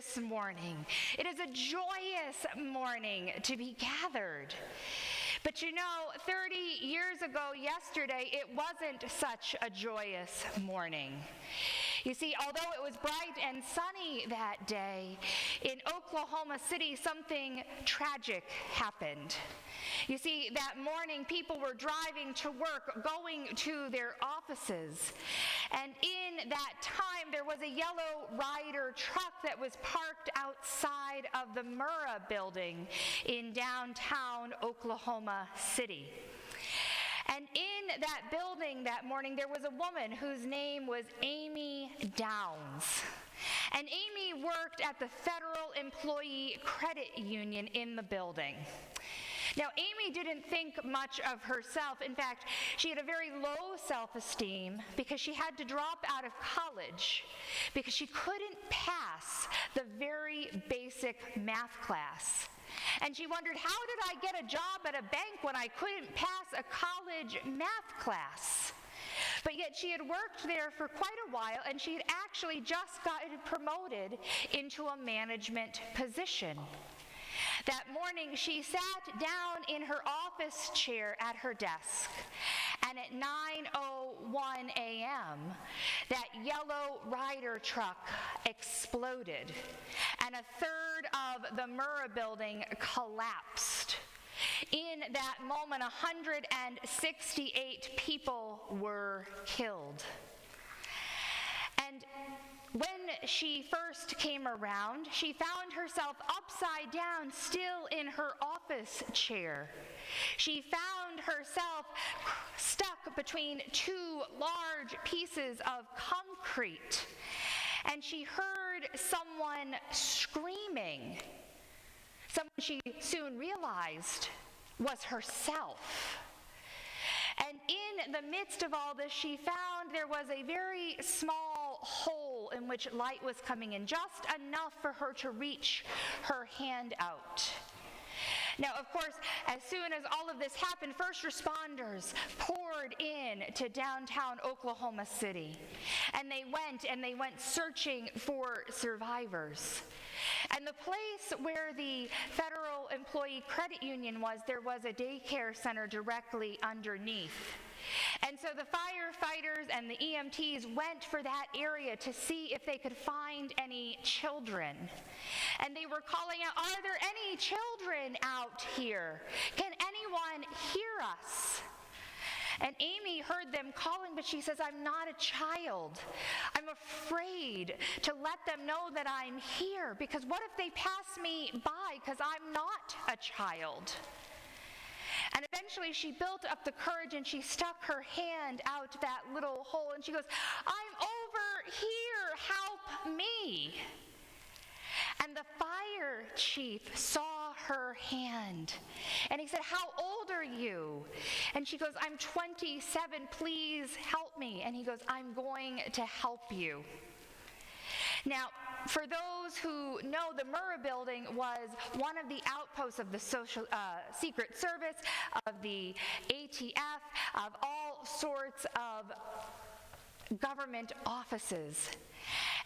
this morning. It is a joyous morning to be gathered. But 30 years ago yesterday, it wasn't such a joyous morning. You see, although it was bright and sunny that day, in Oklahoma City, something tragic happened. You see, that morning, people were driving to work, going to their offices. And in that time, there was a yellow Ryder truck that was parked outside of the Murrah building in downtown Oklahoma City. And in that building that morning, there was a woman whose name was Amy Downs. And Amy worked at the Federal Employee Credit Union in the building. Now, Amy didn't think much of herself. In fact, she had a very low self-esteem because she had to drop out of college because she couldn't pass the very basic math class. And she wondered, how did I get a job at a bank when I couldn't pass a college math class? But yet she had worked there for quite a while, and she had actually just gotten promoted into a management position. That morning, she sat down in her office chair at her desk, and at 9:01 a.m., that yellow Ryder truck exploded, and a third of the Murrah building collapsed. In that moment, 168 people were killed. And when she first came around, she found herself upside down, still in her office chair. She found herself stuck between two large pieces of concrete, and she heard someone screaming. Someone she soon realized was herself. And in the midst of all this, she found there was a very small hole in which light was coming in, just enough for her to reach her hand out. Now, of course, as soon as all of this happened, first responders poured in to downtown Oklahoma City. And they went searching for survivors. And the place where the Federal Employee Credit Union was, there was a daycare center directly underneath. And so the firefighters and the EMTs went for that area to see if they could find any children. And they were calling out, "Are there any children out here? Can anyone hear us?" And Amy heard them calling, but she says, "I'm not a child. I'm afraid to let them know that I'm here, because what if they pass me by because I'm not a child?" And eventually she built up the courage and she stuck her hand out that little hole and she goes, "I'm over here, help me." And the fire chief saw her hand and he said, "How old are you?" And she goes, "I'm 27, please help me." And he goes, "I'm going to help you." Now, for those who know, the Murrah building was one of the outposts of the Secret Service, of the ATF, of all sorts of government offices.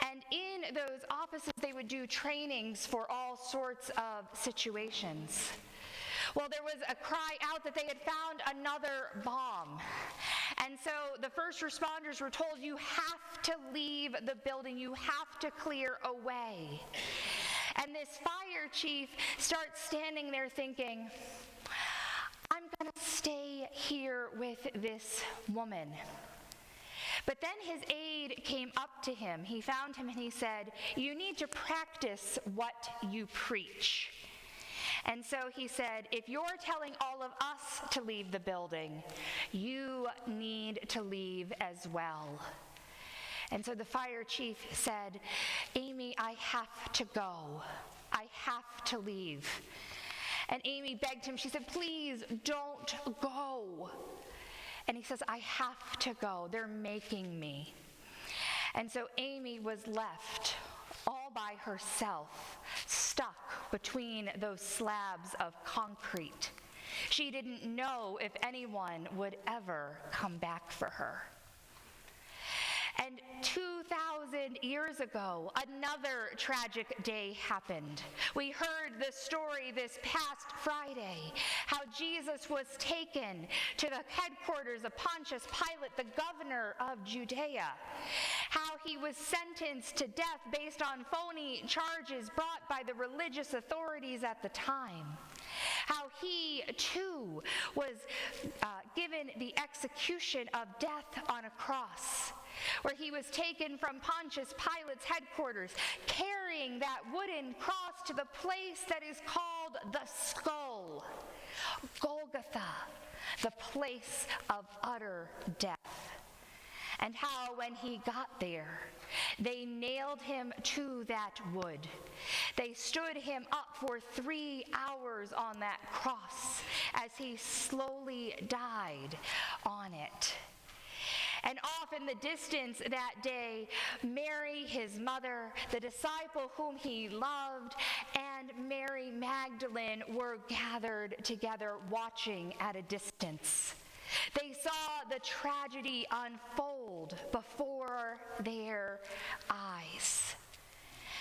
And in those offices, they would do trainings for all sorts of situations. Well, there was a cry out that they had found another bomb. And so the first responders were told, "You have to leave the building. You have to clear away." And this fire chief starts standing there thinking, "I'm going to stay here with this woman." But then his aide came up to him. He found him and he said, "You need to practice what you preach." And so he said, "If you're telling all of us to leave the building, you need to leave as well." And so the fire chief said, "Amy, I have to go. I have to leave." And Amy begged him. She said, "Please don't go." And he says, "I have to go. They're making me." And so Amy was left all by herself, stuck between those slabs of concrete. She didn't know if anyone would ever come back for her. And 2,000 years ago, another tragic day happened. We heard the story this past Friday, how Jesus was taken to the headquarters of Pontius Pilate, the governor of Judea, how he was sentenced to death based on phony charges brought by the religious authorities at the time, how he too was given the execution of death on a cross, where he was taken from Pontius Pilate's headquarters, carrying that wooden cross to the place that is called the skull, Golgotha, the place of utter death. And how when he got there, they nailed him to that wood. They stood him up for 3 hours on that cross as he slowly died on it. And off in the distance that day, Mary, his mother, the disciple whom he loved, and Mary Magdalene were gathered together watching at a distance. They saw the tragedy unfold before their eyes.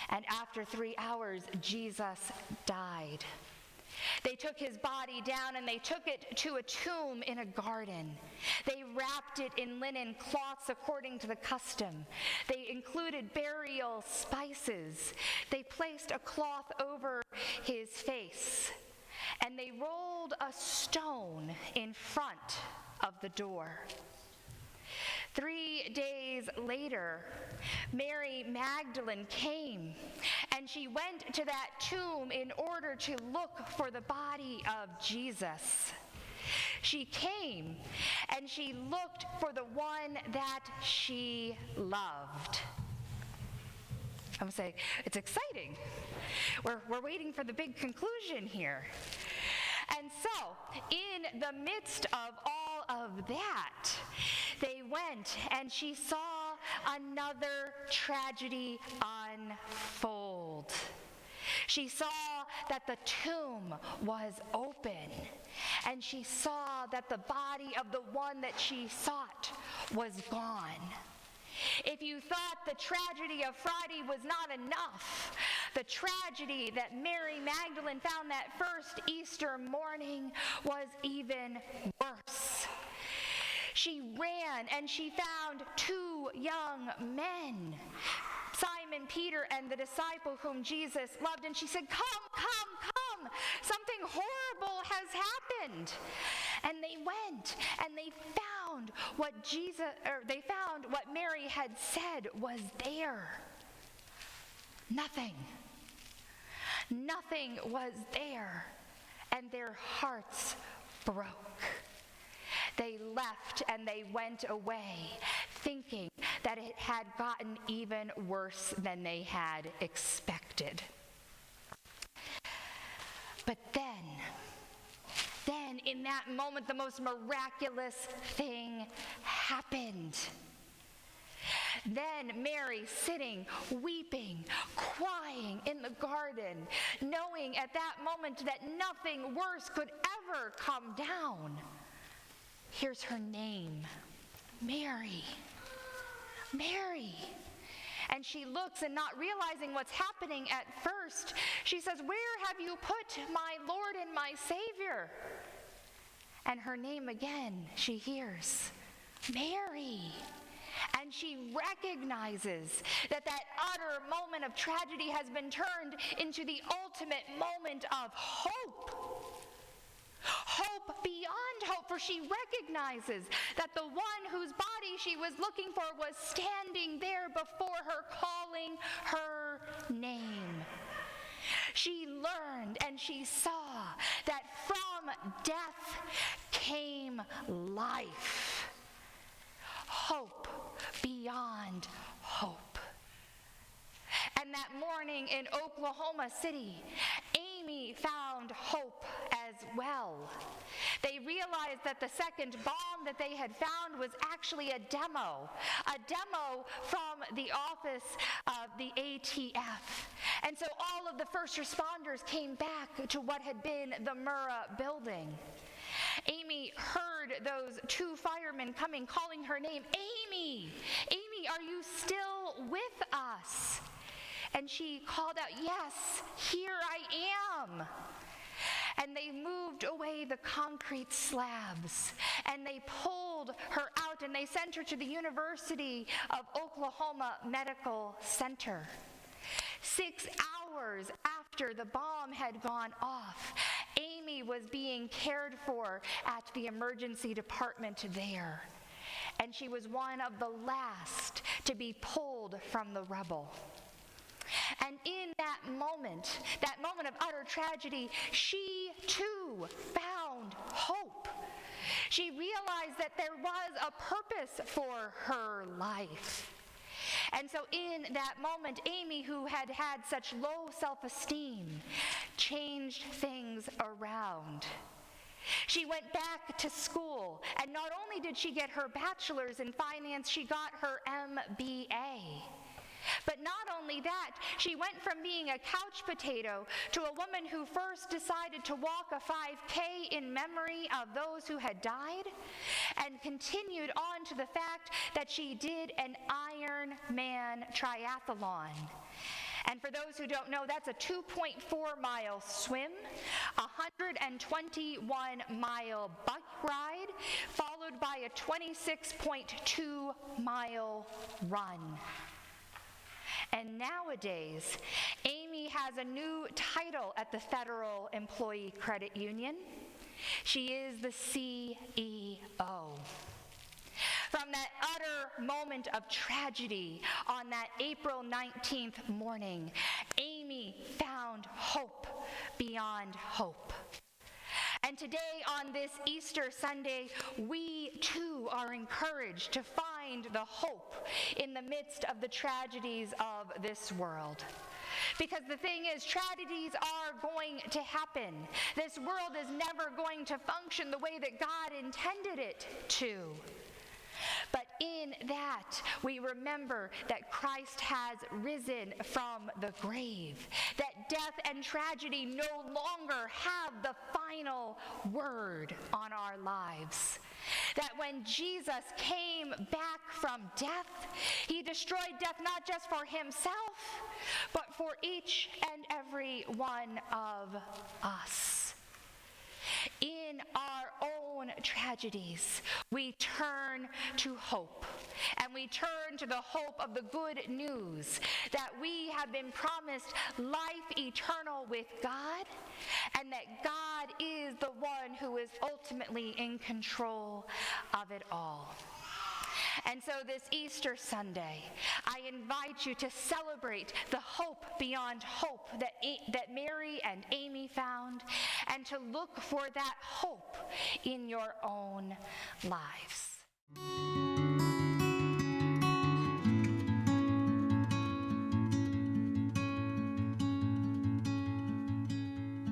And after 3 hours, Jesus died. They took his body down and they took it to a tomb in a garden. They wrapped it in linen cloths according to the custom. They included burial spices. They placed a cloth over his face. And they rolled a stone in front of the door. 3 days later, Mary Magdalene came, and she went to that tomb in order to look for the body of Jesus. She came, and she looked for the one that she loved. I'm saying, it's exciting. We're waiting for the big conclusion here. And so, in the midst of all of that, they went and she saw another tragedy unfold. She saw that the tomb was open, and she saw that the body of the one that she sought was gone. If you thought the tragedy of Friday was not enough, the tragedy that Mary Magdalene found that first Easter morning was even worse. She ran and she found 2 young men, Simon Peter and the disciple whom Jesus loved, and she said, "Come, come, come, something horrible has happened." And they went and they found what Mary had said was there. Nothing. Nothing was there, and their hearts broke. They left and they went away, thinking that it had gotten even worse than they had expected. But then in that moment, the most miraculous thing happened. Then Mary, sitting, weeping, crying in the garden, knowing at that moment that nothing worse could ever come down, hears her name, Mary. Mary. And she looks, and not realizing what's happening at first, she says, "Where have you put my Lord and my Savior?" And her name again, she hears, Mary. And she recognizes that utter moment of tragedy has been turned into the ultimate moment of hope. Hope beyond hope, for she recognizes that the one whose body she was looking for was standing there before her, calling her name. She learned and she saw that from death came life. Hope beyond hope. And that morning in Oklahoma City, Amy found hope as well. They realized that the second bomb that they had found was actually a demo from the office of the ATF. And so all of the first responders came back to what had been the Murrah building. Amy heard those two firemen coming, calling her name. Amy, Amy, are you still with us? And she called out, yes, here I am. And they moved away the concrete slabs, and they pulled her out, and they sent her to the University of Oklahoma Medical Center. 6 hours after the bomb had gone off, Amy was being cared for at the emergency department there, and she was one of the last to be pulled from the rubble. And in that moment of utter tragedy, she too found hope. She realized that there was a purpose for her life. And so in that moment, Amy, who had had such low self-esteem, changed things around. She went back to school, and not only did she get her bachelor's in finance, she got her MBA. But not only that, she went from being a couch potato to a woman who first decided to walk a 5K in memory of those who had died, and continued on to the fact that she did an Ironman triathlon. And for those who don't know, that's a 2.4-mile swim, a 121-mile bike ride, followed by a 26.2-mile run. And nowadays, Amy has a new title at the Federal Employee Credit Union. She is the CEO. From that utter moment of tragedy on that April 19th morning, Amy found hope beyond hope. And today, on this Easter Sunday, we too are encouraged to find the hope in the midst of the tragedies of this world. Because the thing is, tragedies are going to happen. This world is never going to function the way that God intended it to. But in that, we remember that Christ has risen from the grave, that death and tragedy no longer have the final word on our lives. That when Jesus came back from death, he destroyed death not just for himself, but for each and every one of us. In our own tragedies, we turn to hope, and we turn to the hope of the good news that we have been promised life eternal with God, and that God is the one who is ultimately in control of it all. And so this Easter Sunday, I invite you to celebrate the hope beyond hope that Mary and Amy found, and to look for that hope in your own lives.